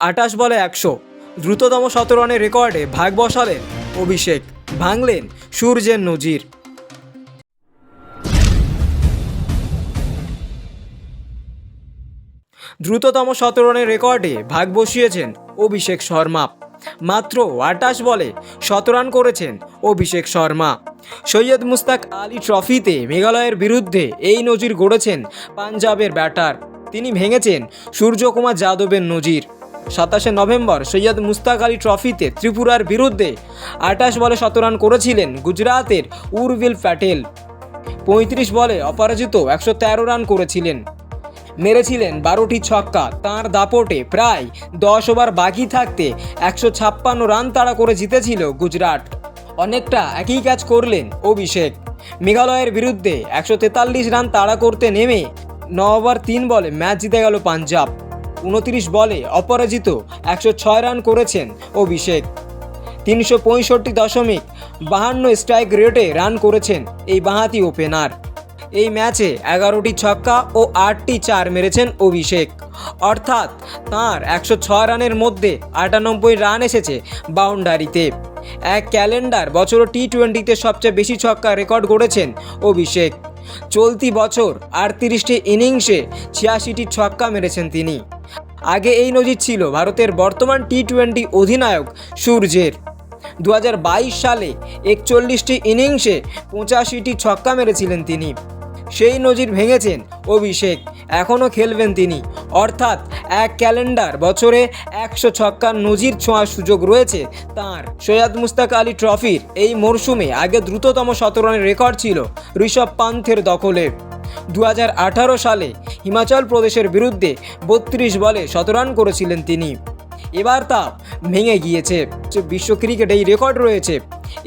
28 বলে 100 দ্রুততম শতরানের রেকর্ডে ভাগ বসালেন অভিষেক, ভাঙলেন সূর্যের নজির। দ্রুততম শতরানের রেকর্ডে ভাগ বসিয়েছেন অভিষেক শর্মা। মাত্র 28 বলে 100 রান করেছেন অভিষেক শর্মা। সৈয়দ মুস্তাক আলী ট্রফিতে মেঘালয়ের বিরুদ্ধে এই নজির গড়েছেন পাঞ্জাবের ব্যাটার। তিনি ভেঙেছেন সূর্যকুমার যাদবের নজির। 27 নভেম্বর সৈয়দ মুস্তাক আলী ট্রফিতে ত্রিপুরার বিরুদ্ধে 28 বলে 100 রান করেছিলেন গুজরাতের উর্ভিল প্যাটেল। 35 বলে অপরাজিত 113 রান করেছিলেন, মেরেছিলেন 12টি ছক্কা। তাঁর দাপটে প্রায় 10 ওভার বাকি থাকতে 156 রান তাড়া করে জিতেছিল গুজরাট। অনেকটা একই কাজ করলেন অভিষেক। মেঘালয়ের বিরুদ্ধে 143 রান তাড়া করতে নেমে 9 ওভার 3 বলে ম্যাচ জিতে গেল পাঞ্জাব। 29 বলে অপরাজিত 106 রান করেছেন অভিষেক। 365.52 স্ট্রাইক রেটে রান করেছেন এই বাঁহাতি ওপেনার। এই ম্যাচে 11টি ছক্কা ও 8টি চার মেরেছেন অভিষেক। অর্থাৎ তাঁর 106 রানের মধ্যে 98 রান এসেছে বাউন্ডারিতে। এক ক্যালেন্ডার বছর টি-20তে সবচেয়ে বেশি ছক্কা রেকর্ড গড়েছেন অভিষেক। চলতি বছর 38টি ইনিংসে 86টি ছক্কা মেরেছেন তিনি। আগে এই নজির ছিল ভারতের বর্তমান টি-20 অধিনায়ক সূর্যের। 2022 সালে 41টি ইনিংসে 85টি ছক্কা মেরেছিলেন তিনি। সেই নজির ভেঙেছেন অভিষেক, এখনও খেলবেন তিনি। অর্থাৎ এক ক্যালেন্ডার বছরে 100 ছক্কার নজির ছোঁয়ার সুযোগ রয়েছে তাঁর। সৈয়দ মুস্তাক আলী ট্রফির এই মরশুমে আগে দ্রুততম শতরানের রেকর্ড ছিল ঋষভ পান্থের দখলে। 2018 সালে হিমাচল প্রদেশের বিরুদ্ধে 32 বলে 100 রান করেছিলেন তিনি। এবার তা ভেঙে গিয়েছে। বিশ্ব ক্রিকেটে এই রেকর্ড রয়েছে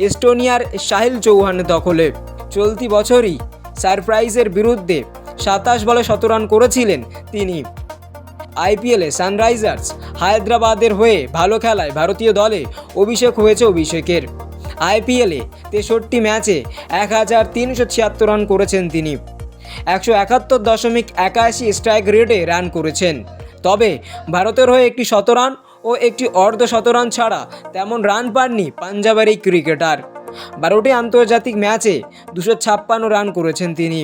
এস্টোনিয়ার সাহিল চৌহানের দখলে। চলতি বছরই সারপ্রাইজের বিরুদ্ধে 27 বলে 100 রান করেছিলেন তিনি। আইপিএলে সানরাইজার্স হায়দ্রাবাদের হয়ে ভালো খেলায় ভারতীয় দলে অভিষেক হয়েছে অভিষেকের। আইপিএলে 63 ম্যাচে 1376 রান করেছেন তিনি। 171.81 স্ট্রাইক রেটে রান করেছেন। তবে ভারতের হয়ে একটি 100 রান ও একটি অর্ধ 100 রান ছাড়া তেমন রান পাননি পাঞ্জাবের এই ক্রিকেটার। 12টি আন্তর্জাতিক ম্যাচে 256 রান করেছেন তিনি।